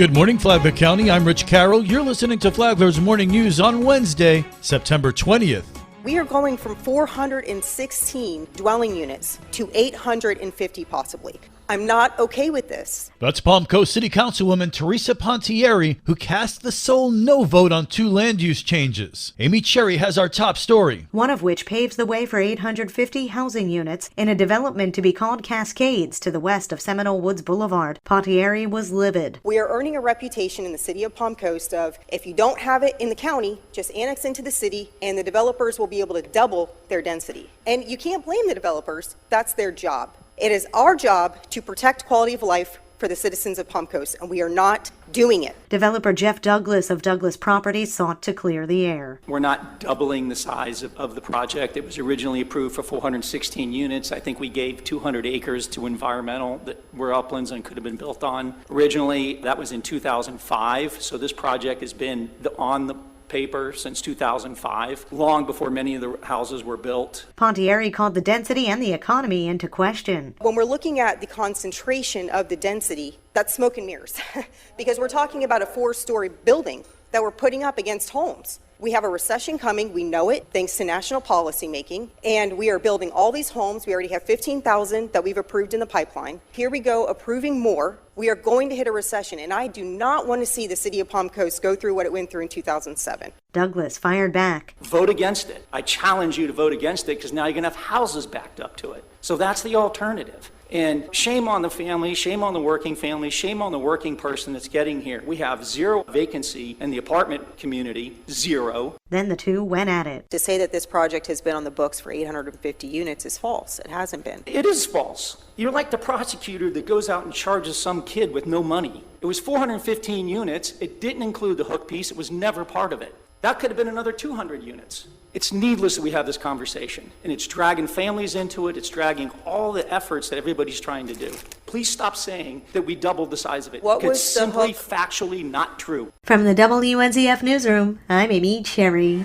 Good morning, Flagler County. I'm Rich Carroll. You're listening to Flagler's Morning News on Wednesday, September 20th. We are going from 416 dwelling units to 850 possibly. I'm not okay with this. That's Palm Coast City Councilwoman Teresa Pontieri, who cast the sole no vote on 2 land use changes. Amy Cherry has our top story. One of which paves the way for 850 housing units in a development to be called Cascades to the west of Seminole Woods Boulevard. Pontieri was livid. We are earning a reputation in the city of Palm Coast of, if you don't have it in the county, just annex into the city and the developers will be able to double their density. And you can't blame the developers. That's their job. It is our job to protect quality of life for the citizens of Palm Coast, and we are not doing it. Developer Jeff Douglas of Douglas Properties sought to clear the air. We're not doubling the size of the project. It was originally approved for 416 units. I think we gave 200 acres to environmental that were uplands and could have been built on. Originally, that was in 2005, so this project has been on the paper since 2005, long before many of the houses were built. Pontieri called the density and the economy into question. When we're looking at the concentration of the density, that's smoke and mirrors because we're talking about a 4-story building that we're putting up against homes. We have a recession coming. We know it thanks to national policy making, and we are building all these homes. We already have 15,000 that we've approved in the pipeline. Here we go, approving more. We are going to hit a recession, and I do not want to see the city of Palm Coast go through what it went through in 2007. Douglas fired back. Vote against it. I challenge you to vote against it because now you're going to have houses backed up to it. So that's the alternative. And shame on the family, shame on the working family, shame on the working person that's getting here. We have 0 vacancy in the apartment community, 0. Then the two went at it. To say that this project has been on the books for 850 units is false. It hasn't been. It is false. You're like the prosecutor that goes out and charges some kid with no money. It was 415 units. It didn't include the hook piece. It was never part of it. That could have been another 200 units. It's needless that we have this conversation, and it's dragging families into it. It's dragging all the efforts that everybody's trying to do. Please stop saying that we doubled the size of it. It's simply factually not true. From the WNZF Newsroom, I'm Amy Cherry.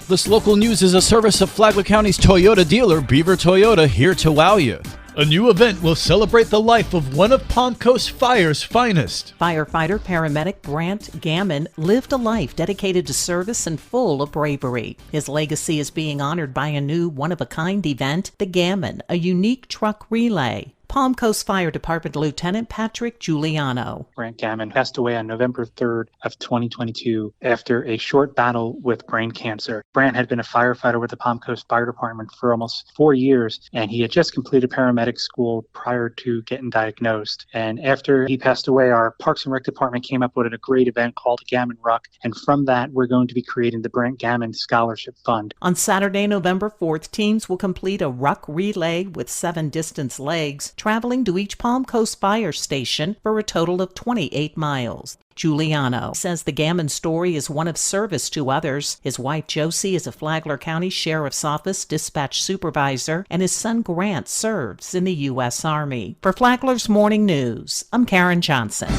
This local news is a service of Flagler County's Toyota dealer, Beaver Toyota, here to wow you. A new event will celebrate the life of one of Palm Coast Fire's finest. Firefighter paramedic Brant Gammon lived a life dedicated to service and full of bravery. His legacy is being honored by a new one-of-a-kind event, the Gammon, a unique truck relay. Palm Coast Fire Department Lieutenant Patrick Giuliano. Brant Gammon passed away on November 3rd of 2022 after a short battle with brain cancer. Brant had been a firefighter with the Palm Coast Fire Department for almost 4 years, and he had just completed paramedic school prior to getting diagnosed. And after he passed away, our Parks and Rec Department came up with a great event called Gammon Ruck, and from that, we're going to be creating the Brant Gammon Scholarship Fund. On Saturday, November 4th, teams will complete a ruck relay with 7 distance legs, traveling to each Palm Coast Fire Station for a total of 28 miles. Giuliano says the Gammon story is one of service to others. His wife Josie is a Flagler County Sheriff's Office dispatch supervisor, and his son Grant serves in the U.S. Army. For Flagler's Morning News, I'm Karen Johnson.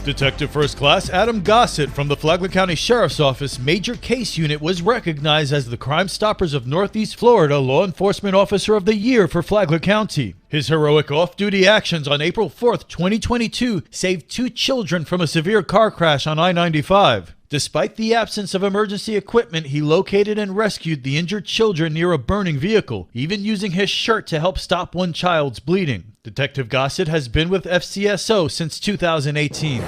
Detective First Class Adam Gossett from the Flagler County Sheriff's Office Major Case Unit was recognized as the Crime Stoppers of Northeast Florida Law Enforcement Officer of the Year for Flagler County. His heroic off-duty actions on April 4th, 2022 saved 2 children from a severe car crash on I-95. Despite the absence of emergency equipment, he located and rescued the injured children near a burning vehicle, even using his shirt to help stop one child's bleeding. Detective Gossett has been with FCSO since 2018.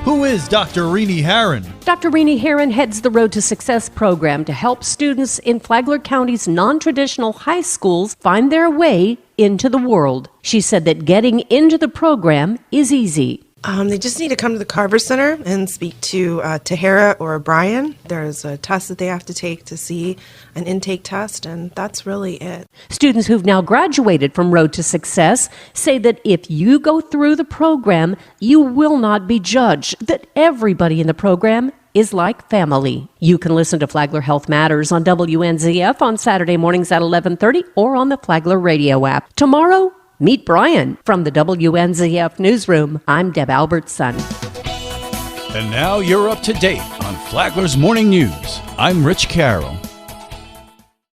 Who is Dr. Renee Herron? Dr. Renee Herron heads the Road to Success program to help students in Flagler County's non-traditional high schools find their way into the world. She said that getting into the program is easy. They just need to come to the Carver Center and speak to Tahara or Brian. There's a test that they have to take to see an intake test, and that's really it. Students who've now graduated from Road to Success say that if you go through the program, you will not be judged, that everybody in the program is like family. You can listen to Flagler Health Matters on WNZF on Saturday mornings at 11:30 or on the Flagler radio app. Tomorrow, meet Brian from the WNZF Newsroom. I'm Deb Albertson. And now you're up to date on Flagler's Morning News. I'm Rich Carroll.